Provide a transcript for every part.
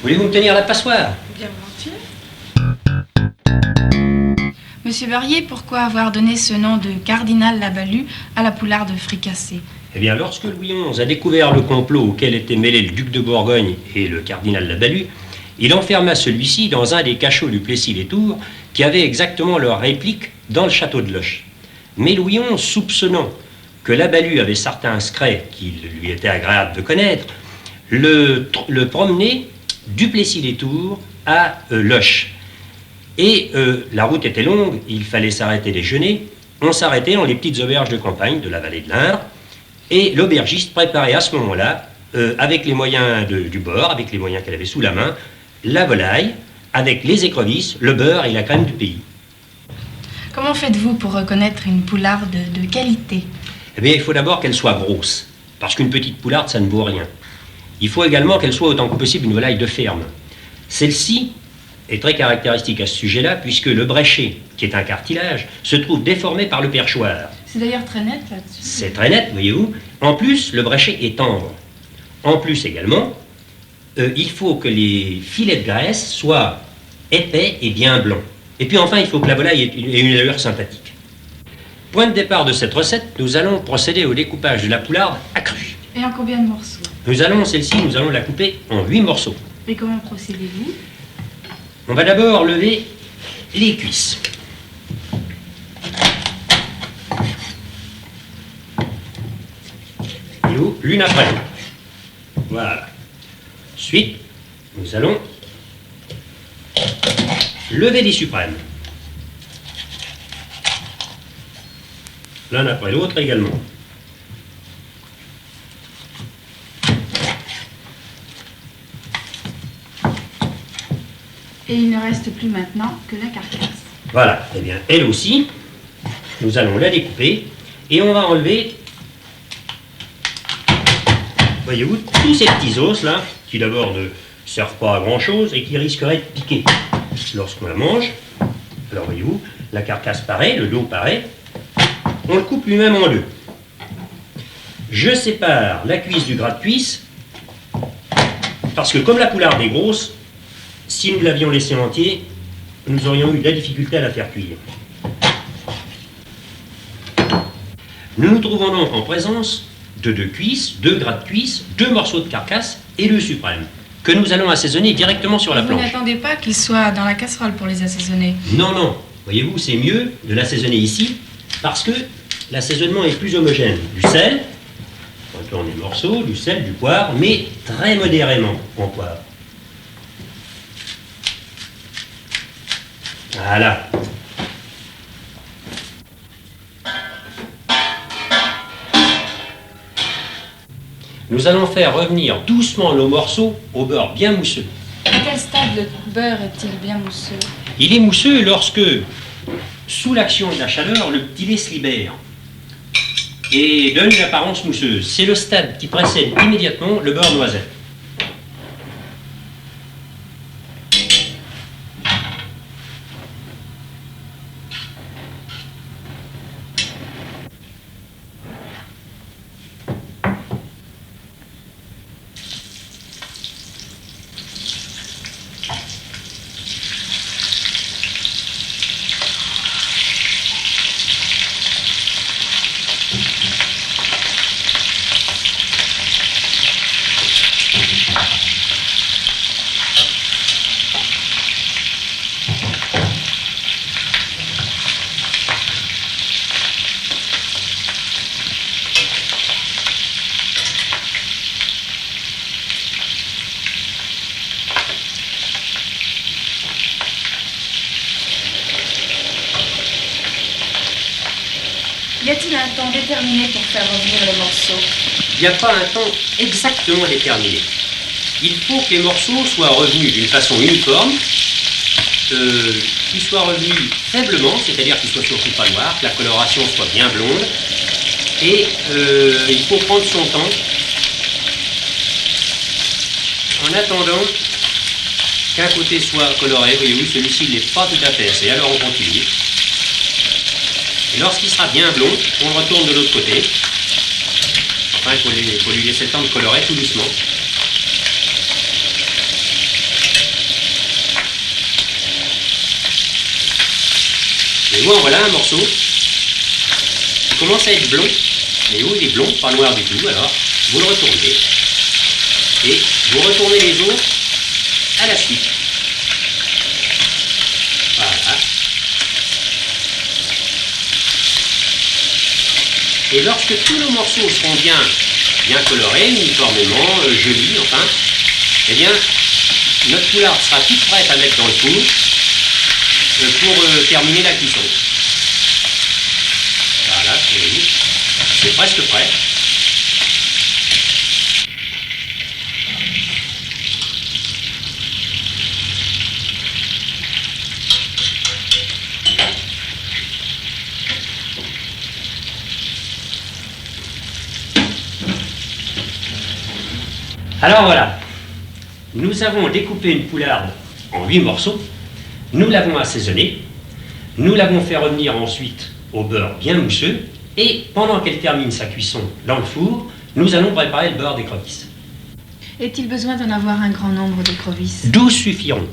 Voulez-vous me tenir la passoire? Bien volontiers. Monsieur Barrier, pourquoi avoir donné ce nom de cardinal Labalue à la poularde fricassée? Eh bien, lorsque Louis XI a découvert le complot auquel étaient mêlés le duc de Bourgogne et le cardinal Labalue, il enferma celui-ci dans un des cachots du Plessis-les-Tours qui avait exactement leur réplique dans le château de Loches. Mais Louis XI, soupçonnant que Labalue avait certains secrets qu'il lui était agréable de connaître, le promenait du Plessis-les-Tours à Loches. Et la route était longue, il fallait s'arrêter déjeuner. On s'arrêtait dans les petites auberges de campagne de la vallée de l'Indre. Et l'aubergiste préparait à ce moment-là, avec les moyens du bord, avec les moyens qu'elle avait sous la main, la volaille, avec les écrevisses, le beurre et la crème du pays. Comment faites-vous pour reconnaître une poularde de qualité? Eh bien, il faut d'abord qu'elle soit grosse, parce qu'une petite poularde, ça ne vaut rien. Il faut également qu'elle soit autant que possible une volaille de ferme. Celle-ci est très caractéristique à ce sujet-là, puisque le bréchet, qui est un cartilage, se trouve déformé par le perchoir. C'est d'ailleurs très net là-dessus. C'est très net, voyez-vous. En plus, le bréchet est tendre. En plus également, il faut que les filets de graisse soient épais et bien blancs. Et puis enfin, il faut que la volaille ait une allure sympathique. Point de départ de cette recette, nous allons procéder au découpage de la poularde accrue. Et en combien de morceaux? Celle-ci, nous allons la couper en 8 morceaux. Et comment procédez-vous? On va d'abord lever les cuisses. L'une après l'autre. Voilà. Ensuite, nous allons lever les suprêmes. L'un après l'autre également. Et il ne reste plus maintenant que la carcasse. Voilà. Eh bien, elle aussi, nous allons la découper et on va enlever, voyez-vous, tous ces petits os là, qui d'abord ne servent pas à grand chose et qui risqueraient de piquer lorsqu'on la mange. Alors voyez-vous, la carcasse pareil, le dos pareil, on le coupe lui-même en deux. Je sépare la cuisse du gras de cuisse, parce que comme la poularde est grosse, si nous l'avions laissé entier, nous aurions eu de la difficulté à la faire cuire. Nous nous trouvons donc en présence de 2 cuisses, 2 gras de cuisse, 2 morceaux de carcasse et le suprême, que nous allons assaisonner directement sur la planche. Vous n'attendez pas qu'il soit dans la casserole pour les assaisonner? Non, non. Voyez-vous, c'est mieux de l'assaisonner ici, parce que l'assaisonnement est plus homogène. Du sel, on tourne les morceaux, du sel, du poivre, mais très modérément en poivre. Voilà. Nous allons faire revenir doucement nos morceaux au beurre bien mousseux. À quel stade le beurre est-il bien mousseux? Il est mousseux lorsque, sous l'action de la chaleur, le petit lait se libère et donne une apparence mousseuse. C'est le stade qui précède immédiatement le beurre noisette. Y a-t-il un temps déterminé pour faire revenir les morceaux? Il n'y a pas un temps exactement déterminé. Il faut que les morceaux soient revenus d'une façon uniforme, qu'ils soient revenus faiblement, c'est-à-dire qu'ils soient surtout pas noirs, que la coloration soit bien blonde, et il faut prendre son temps en attendant qu'un côté soit coloré. Voyez-vous, celui-ci il n'est pas tout à fait assez, alors on continue. Et lorsqu'il sera bien blond, on le retourne de l'autre côté. Enfin, il faut lui laisser le temps de colorer tout doucement. Et vous en voilà un morceau qui commence à être blond. Et où il est blond, pas noir du tout, alors vous le retournez. Et vous retournez les autres à la suite. Voilà. Et lorsque tous nos morceaux seront bien colorés, uniformément, jolis, enfin, eh bien, notre poularde sera toute prête à mettre dans le four pour terminer la cuisson. Voilà, c'est presque prêt. Alors voilà, nous avons découpé une poularde en 8 morceaux, nous l'avons assaisonnée, nous l'avons fait revenir ensuite au beurre bien mousseux, et pendant qu'elle termine sa cuisson dans le four, nous allons préparer le beurre d'écrevisse. Est-il besoin d'en avoir un grand nombre d'écrevisses? 12 suffiront.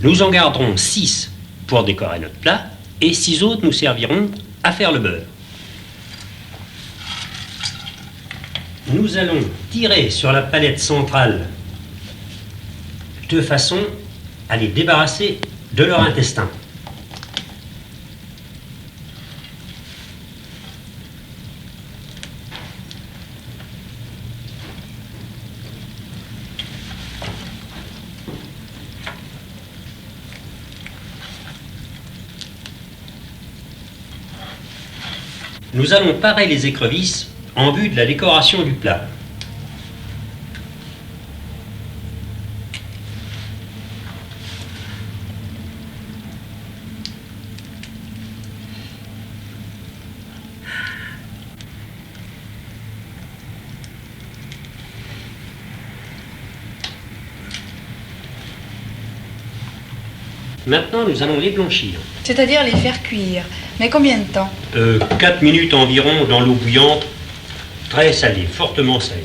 Nous en garderons 6 pour décorer notre plat, et 6 autres nous serviront à faire le beurre. Nous allons tirer sur la palette centrale de façon à les débarrasser de leur intestin. Nous allons parer les écrevisses en vue de la décoration du plat. Maintenant, nous allons les blanchir. C'est-à-dire les faire cuire. Mais combien de temps? 4 minutes environ dans l'eau bouillante, très salée, fortement salée.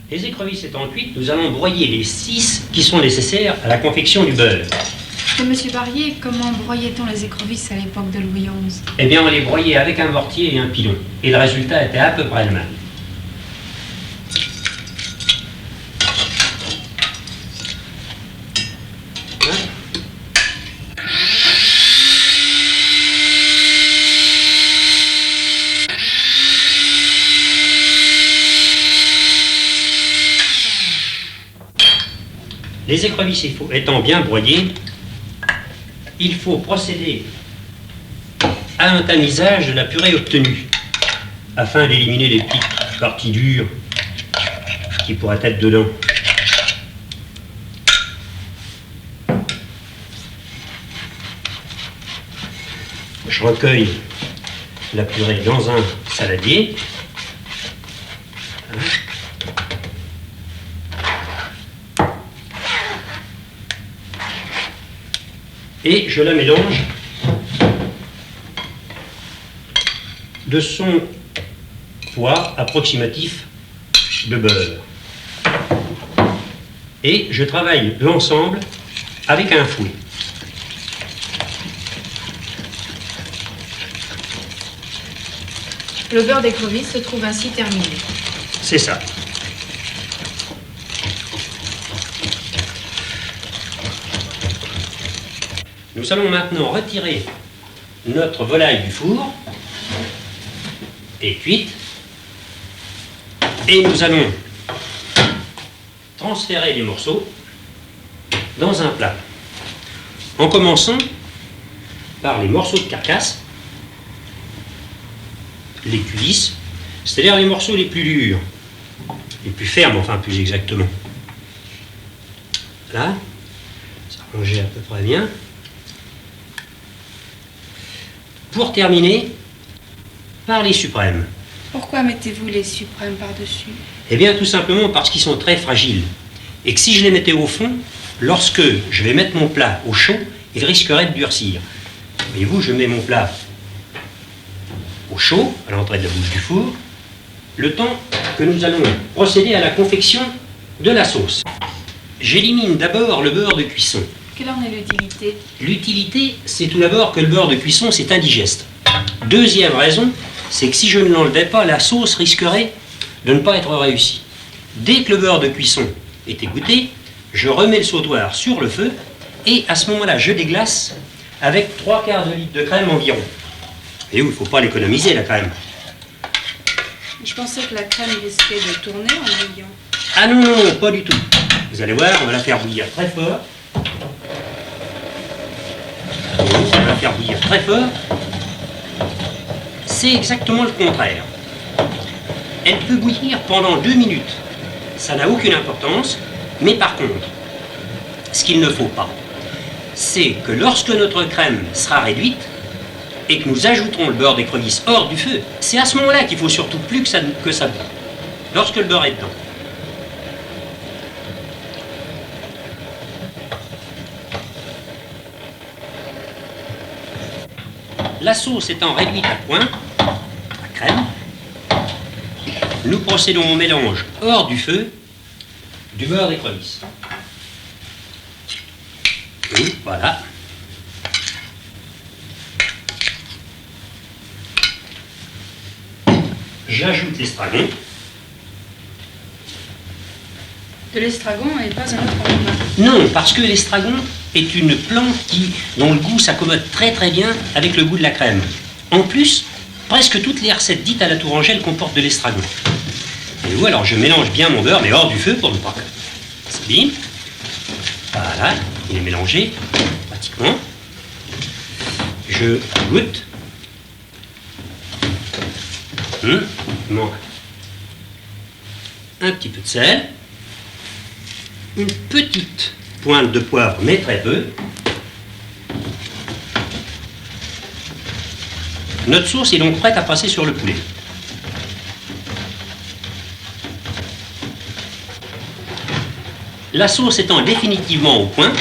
Les écrevisses étant cuites, nous allons broyer les 6 qui sont nécessaires à la confection du beurre. Et Monsieur Barrier, comment broyait-on les écrevisses à l'époque de Louis XI? Eh bien, on les broyait avec un mortier et un pilon. Et le résultat était à peu près le même. Les écrevisses étant bien broyées, il faut procéder à un tamisage de la purée obtenue afin d'éliminer les petites parties dures qui pourraient être dedans. Je recueille la purée dans un saladier. Et je la mélange de son poids approximatif de beurre. Et je travaille l'ensemble avec un fouet. Le beurre d'écrevisse se trouve ainsi terminé. C'est ça. Nous allons maintenant retirer notre volaille du four, et cuite, et nous allons transférer les morceaux dans un plat, en commençant par les morceaux de carcasse, les cuisses, c'est-à-dire les morceaux les plus durs, les plus fermes, enfin plus exactement. Là, ça rangeait à peu près bien. Pour terminer, par les suprêmes. Pourquoi mettez-vous les suprêmes par-dessus? Eh bien, tout simplement parce qu'ils sont très fragiles. Et que si je les mettais au fond, lorsque je vais mettre mon plat au chaud, il risquerait de durcir. Voyez-vous, je mets mon plat chaud à l'entrée de la bouche du four, le temps que nous allons procéder à la confection de la sauce. J'élimine d'abord le beurre de cuisson. Quelle en est l'utilité? L'utilité, c'est tout d'abord que le beurre de cuisson, c'est indigeste. Deuxième raison, c'est que si je ne l'enlevais pas, la sauce risquerait de ne pas être réussie. Dès que le beurre de cuisson est égoutté, je remets le sautoir sur le feu et à ce moment-là, je déglace avec 3/4 de litre de crème environ. Et où il ne faut pas l'économiser, la crème. Je pensais que la crème risquait de tourner en bouillant. Ah non, non, non, pas du tout. Vous allez voir, on va la faire bouillir très fort. On va la faire bouillir très fort. C'est exactement le contraire. Elle peut bouillir pendant 2 minutes. Ça n'a aucune importance. Mais par contre, ce qu'il ne faut pas, c'est que lorsque notre crème sera réduite et que nous ajouterons le beurre d'écrevisse hors du feu, c'est à ce moment-là qu'il faut surtout plus que ça boue. Lorsque le beurre est dedans. La sauce étant réduite à point, la crème, nous procédons au mélange hors du feu du beurre d'écrevisse. Voilà. J'ajoute l'estragon. De l'estragon et pas un autre aroma. Non, parce que l'estragon est une plante dont le goût s'accommode très très bien avec le goût de la crème. En plus, presque toutes les recettes dites à la Tourangelle comportent de l'estragon. Et vous, alors je mélange bien mon beurre, mais hors du feu pour ne pas que ça s'abîme. Voilà, il est mélangé pratiquement. Je goûte. Il manque un petit peu de sel, une petite pointe de poivre, mais très peu. Notre sauce est donc prête à passer sur le poulet. La sauce étant définitivement au point,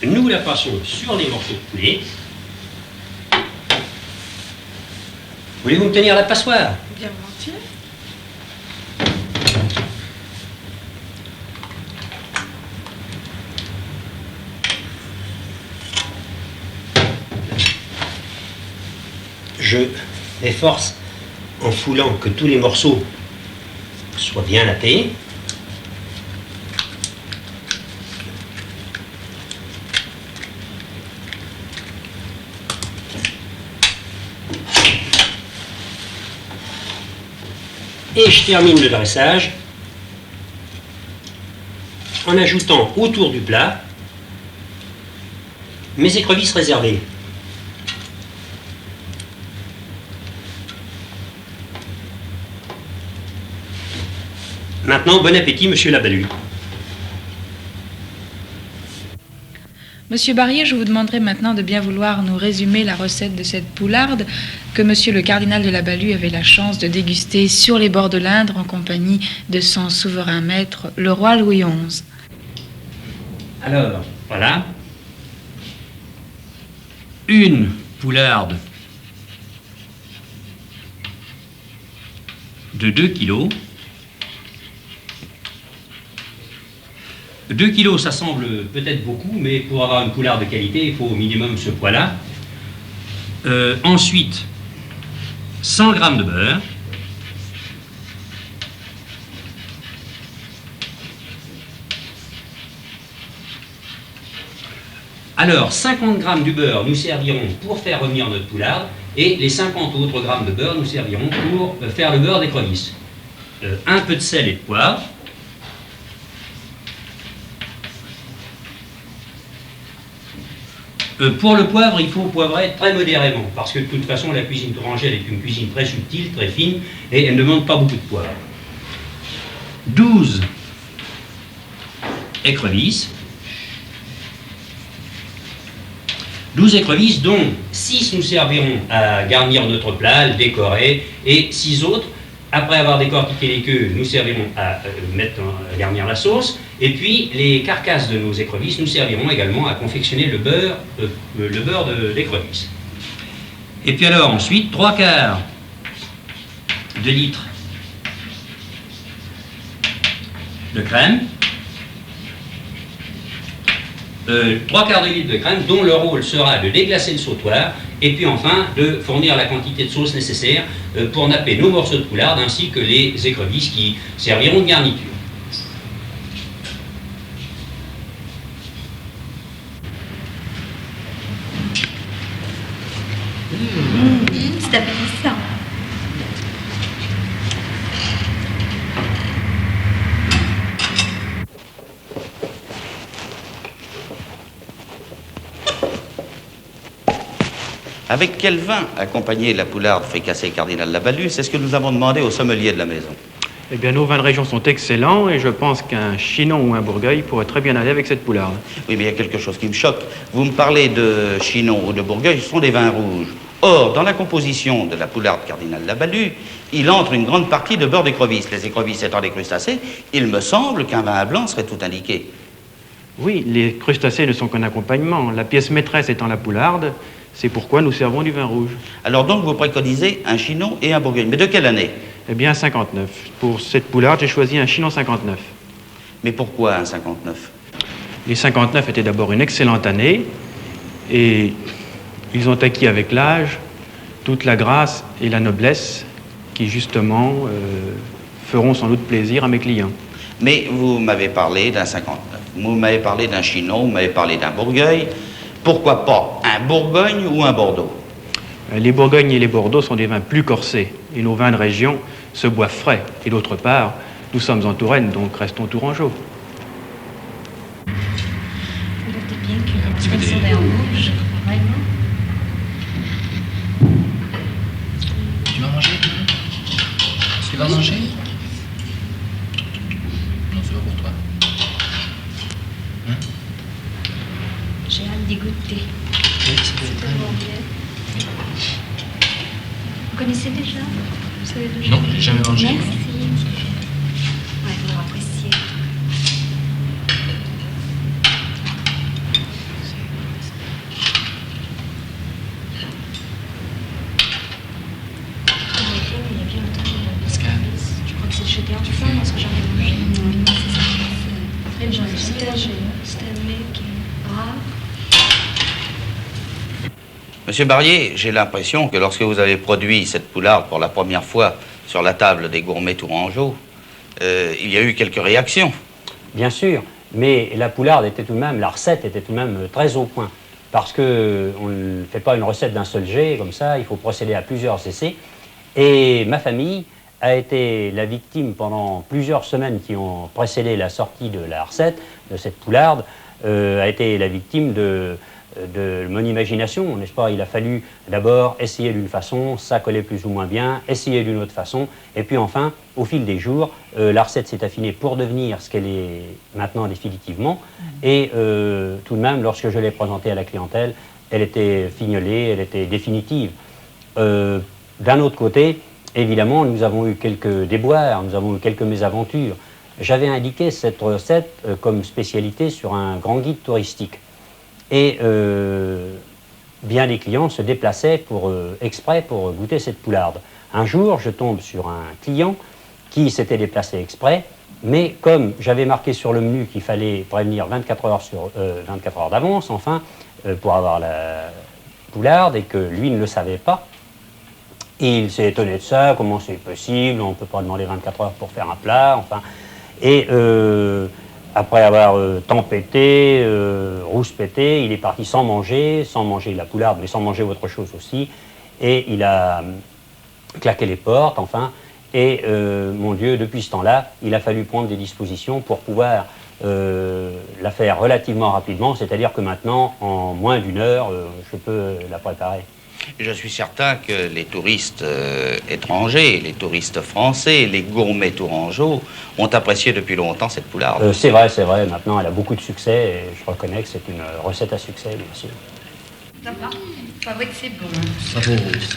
nous la passons sur les morceaux de poulet. Voulez-vous me tenir la passoire? Bien volontiers. Je m'efforce en foulant que tous les morceaux soient bien lapés. Et je termine le dressage en ajoutant autour du plat mes écrevisses réservées. Maintenant, bon appétit, monsieur Labalus. Monsieur Barrier, je vous demanderai maintenant de bien vouloir nous résumer la recette de cette poularde que monsieur le cardinal de la Balue avait la chance de déguster sur les bords de l'Indre en compagnie de son souverain maître, le roi Louis XI. Alors, voilà. Une poularde de 2 kilos. 2 kilos, ça semble peut-être beaucoup, mais pour avoir une poularde de qualité, il faut au minimum ce poids-là. Ensuite, 100 g de beurre. Alors, 50 g du beurre nous serviront pour faire revenir notre poularde, et les 50 autres grammes de beurre nous serviront pour faire le beurre d'écrevisse. Un peu de sel et de poivre. Pour le poivre, il faut poivrer très modérément, parce que de toute façon, la cuisine tourangelle est une cuisine très subtile, très fine, et elle ne demande pas beaucoup de poivre. 12 écrevisses. 12 écrevisses, dont 6 nous serviront à garnir notre plat, à le décorer, et 6 autres, après avoir décortiqué les queues, nous servirons à garnir la sauce, et puis les carcasses de nos écrevisses nous serviront également à confectionner le beurre d'écrevisse. Et puis alors ensuite, 3/4 de litre de crème. 3/4 de litre de crème dont le rôle sera de déglacer le sautoir et puis enfin de fournir la quantité de sauce nécessaire pour napper nos morceaux de poularde ainsi que les écrevisses qui serviront de garniture. C'est appétissant. Avec quel vin accompagner la poularde fricassée Cardinal Labalus? C'est ce que nous avons demandé au sommelier de la maison. Eh bien, nos vins de région sont excellents et je pense qu'un Chinon ou un Bourgueil pourrait très bien aller avec cette poularde. Oui, mais il y a quelque chose qui me choque. Vous me parlez de Chinon ou de Bourgueil, ce sont des vins rouges. Or, dans la composition de la poularde Cardinal Labalus, il entre une grande partie de beurre d'écrevisse. Les écrevisses étant des crustacés, il me semble qu'un vin blanc serait tout indiqué. Oui, les crustacés ne sont qu'un accompagnement. La pièce maîtresse étant la poularde, c'est pourquoi nous servons du vin rouge. Alors donc, vous préconisez un Chinon et un Bourgueil. Mais de quelle année? Eh bien, 59. Pour cette poularde, j'ai choisi un Chinon 59. Mais pourquoi un 59? Les 59 étaient d'abord une excellente année et ils ont acquis avec l'âge toute la grâce et la noblesse qui, justement, feront sans doute plaisir à mes clients. Mais vous m'avez parlé d'un 59. Vous m'avez parlé d'un Chinon, vous m'avez parlé d'un Bourgueil. Pourquoi pas un Bourgogne ou un Bordeaux? Les Bourgognes et les Bordeaux sont des vins plus corsés et nos vins de région se boivent frais. Et d'autre part, nous sommes en Touraine, donc restons tourangeaux. Vous notez bien que le petit vin rouge, vraiment. Tu vas manger? Tu vas manger? Non, c'est pas pour toi. Hein? J'ai hâte d'y goûter. Oui, c'est Tellement bien. Vous connaissez déjà? Vous savez déjà? Non, j'ai jamais mangé. Merci. Non, ça, jamais. Ouais, vous appréciez. Il y a bien longtemps. Pascal. Je crois que c'est le chef-d'œuvre du film, parce que j'en ai mangé. Non, c'est ça. Très bien. C'était un mec rare. Monsieur Barrier, j'ai l'impression que lorsque vous avez produit cette poularde pour la première fois sur la table des gourmets tourangeaux, il y a eu quelques réactions. Bien sûr, mais la poularde était tout de même, la recette était tout de même très au point. Parce qu'on ne fait pas une recette d'un seul jet, comme ça, il faut procéder à plusieurs essais. Et ma famille a été la victime pendant plusieurs semaines qui ont précédé la sortie de la recette, de cette poularde, a été la victime de mon imagination, n'est-ce pas? Il a fallu d'abord essayer d'une façon, ça collait plus ou moins bien, essayer d'une autre façon, et puis enfin, au fil des jours, la recette s'est affinée pour devenir ce qu'elle est maintenant définitivement, et tout de même, lorsque je l'ai présentée à la clientèle, elle était fignolée, elle était définitive. D'un autre côté, évidemment, nous avons eu quelques déboires, nous avons eu quelques mésaventures. J'avais indiqué cette recette comme spécialité sur un grand guide touristique. Et bien des clients se déplaçaient exprès pour goûter cette poularde. Un jour, je tombe sur un client qui s'était déplacé exprès, mais comme j'avais marqué sur le menu qu'il fallait prévenir 24 heures d'avance, enfin, pour avoir la poularde, et que lui ne le savait pas, il s'est étonné de ça, comment c'est possible, on ne peut pas demander 24 heures pour faire un plat, enfin, et après avoir tempêté, rouspété, il est parti sans manger la poularde, mais sans manger autre chose aussi. Et il a claqué les portes, enfin. Et mon Dieu, depuis ce temps-là, il a fallu prendre des dispositions pour pouvoir la faire relativement rapidement. C'est-à-dire que maintenant, en moins d'une heure, je peux la préparer. Je suis certain que les touristes étrangers, les touristes français, les gourmets tourangeaux ont apprécié depuis longtemps cette poularde. C'est vrai. Maintenant, elle a beaucoup de succès et je reconnais que c'est une recette à succès, bien sûr. Ça va? C'est vrai que c'est bon. Ça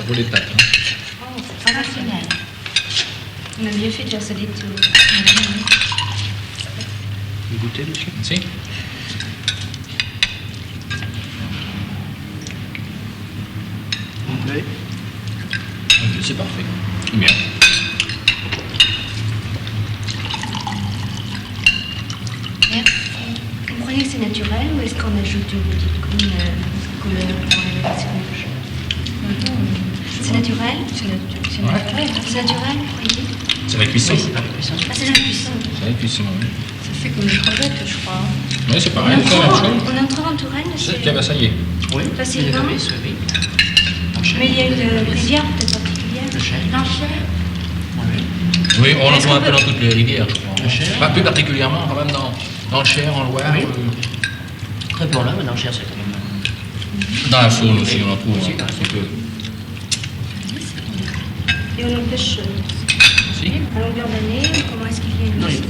vaut les pattes. Hein. Oh, c'est sensationnel. On a mieux fait de faire ce détour. Vous goûtez, monsieur? Si. Vous plaît? C'est parfait. Bien. Merci. Vous croyez que c'est naturel ou est-ce qu'on ajoute une petite couleur pour les personnages? C'est naturel? C'est naturel. C'est naturel, vous croyez? C'est la cuisson. Oui, c'est pas la cuisson. Ah, c'est la cuisson. C'est la cuisson, oui. Ça fait comme une crevette, je crois. Oui, c'est pareil, c'est la même chose. On est encore en Touraine, Tiens, bah, ça y est. Oui, facilement. oui. Mais il y a une rivière peut-être particulière. L'Enchère. Oui, on en Est-ce trouve un qu'on peu peut- dans toutes les rivières, je crois. Pas plus particulièrement, quand même, dans le Cher, en Loire. Oui. Très bon là, mais dans le Cher, c'est quand même. Dans la Saône aussi, on en trouve Aussi, un dans la petit peu. Et on en pêche Si. à longueur d'année. Comment est-ce qu'il y a une Non, liste?